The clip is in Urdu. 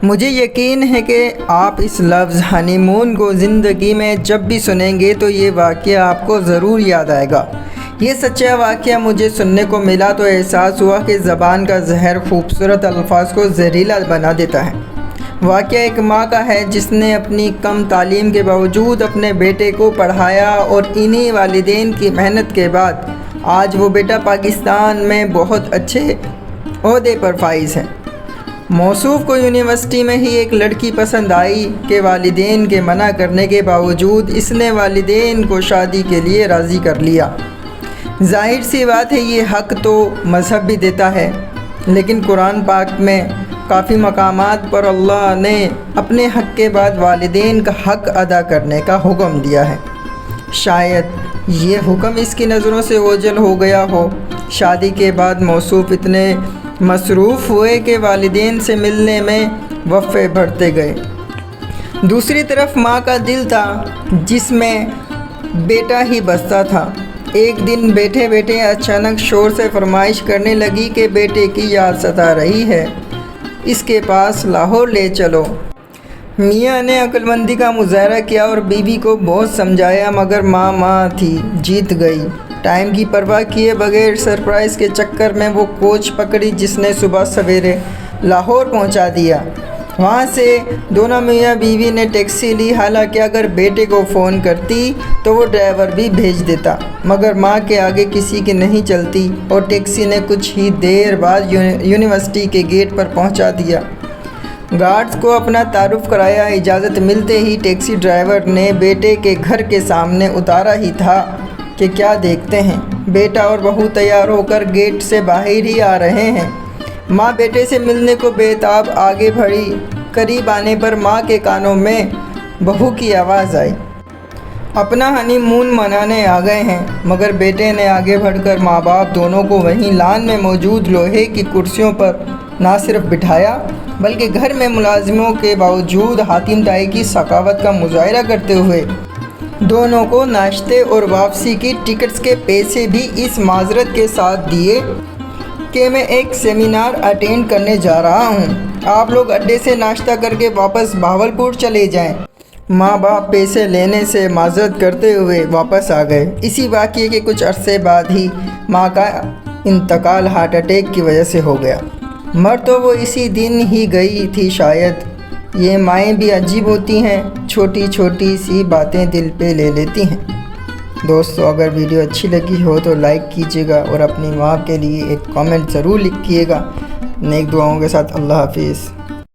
مجھے یقین ہے کہ آپ اس لفظ ہنی مون کو زندگی میں جب بھی سنیں گے تو یہ واقعہ آپ کو ضرور یاد آئے گا۔ یہ سچا واقعہ مجھے سننے کو ملا تو احساس ہوا کہ زبان کا زہر خوبصورت الفاظ کو زہریلا بنا دیتا ہے۔ واقعہ ایک ماں کا ہے جس نے اپنی کم تعلیم کے باوجود اپنے بیٹے کو پڑھایا اور انہی والدین کی محنت کے بعد آج وہ بیٹا پاکستان میں بہت اچھے عہدے پر فائز ہے۔ موصوف کو یونیورسٹی میں ہی ایک لڑکی پسند آئی کہ والدین کے منع کرنے کے باوجود اس نے والدین کو شادی کے لیے راضی کر لیا۔ ظاہر سی بات ہے یہ حق تو مذہب بھی دیتا ہے، لیکن قرآن پاک میں کافی مقامات پر اللہ نے اپنے حق کے بعد والدین کا حق ادا کرنے کا حکم دیا ہے۔ شاید یہ حکم اس کی نظروں سے اوجھل ہو گیا ہو۔ شادی کے بعد موصوف اتنے مصروف ہوئے کہ والدین سے ملنے میں وقفے بڑھتے گئے۔ دوسری طرف ماں کا دل تھا جس میں بیٹا ہی بستا تھا۔ ایک دن بیٹھے بیٹھے اچانک شور سے فرمائش کرنے لگی کہ بیٹے کی یاد ستا رہی ہے، اس کے پاس لاہور لے چلو۔ میاں نے عقل مندی کا مظاہرہ کیا اور بیوی کو بہت سمجھایا، مگر ماں تھی، جیت گئی۔ ٹائم کی پرواہ کیے بغیر سرپرائز کے چکر میں وہ کوچ پکڑی جس نے صبح سویرے لاہور پہنچا دیا۔ وہاں سے دونوں میاں بیوی نے ٹیکسی لی، حالانکہ اگر بیٹے کو فون کرتی تو وہ ڈرائیور بھی بھیج دیتا، مگر ماں کے آگے کسی کی نہیں چلتی اور ٹیکسی نے کچھ ہی دیر بعد یونیورسٹی کے گیٹ پر پہنچا دیا۔ گارڈز کو اپنا تعارف کرایا۔ اجازت ملتے ہی ٹیکسی ڈرائیور نے بیٹے کے گھر کے سامنے اتارا ہی تھا کہ کیا دیکھتے ہیں، بیٹا اور بہو تیار ہو کر گیٹ سے باہر ہی آ رہے ہیں۔ ماں بیٹے سے ملنے کو بے تاب آگے بڑھی۔ قریب آنے پر ماں کے کانوں میں بہو کی آواز آئی، اپنا ہنی مون منانے آ گئے ہیں۔ مگر بیٹے نے آگے بڑھ کر ماں باپ دونوں کو وہیں لان میں موجود لوہے کی کرسیوں پر نہ صرف بٹھایا بلکہ گھر میں ملازموں کے باوجود حاتم طائی کی سخاوت کا مظاہرہ کرتے ہوئے دونوں کو ناشتے اور واپسی کی ٹکٹس کے پیسے بھی اس معذرت کے ساتھ دیے کہ میں ایک سیمینار اٹینڈ کرنے جا رہا ہوں، آپ لوگ اڈے سے ناشتہ کر کے واپس بہاولپور چلے جائیں۔ ماں باپ پیسے لینے سے معذرت کرتے ہوئے واپس آ گئے۔ اسی واقعے کے کچھ عرصے بعد ہی ماں کا انتقال ہارٹ اٹیک کی وجہ سے ہو گیا۔ مر تو وہ اسی دن ہی گئی تھی شاید۔ یہ مائیں بھی عجیب ہوتی ہیں، چھوٹی چھوٹی سی باتیں دل پہ لے لیتی ہیں۔ دوستو، اگر ویڈیو اچھی لگی ہو تو لائک کیجیے گا اور اپنی ماں کے لیے ایک کامنٹ ضرور لکھیے گا۔ نیک دعاؤں کے ساتھ اللہ حافظ۔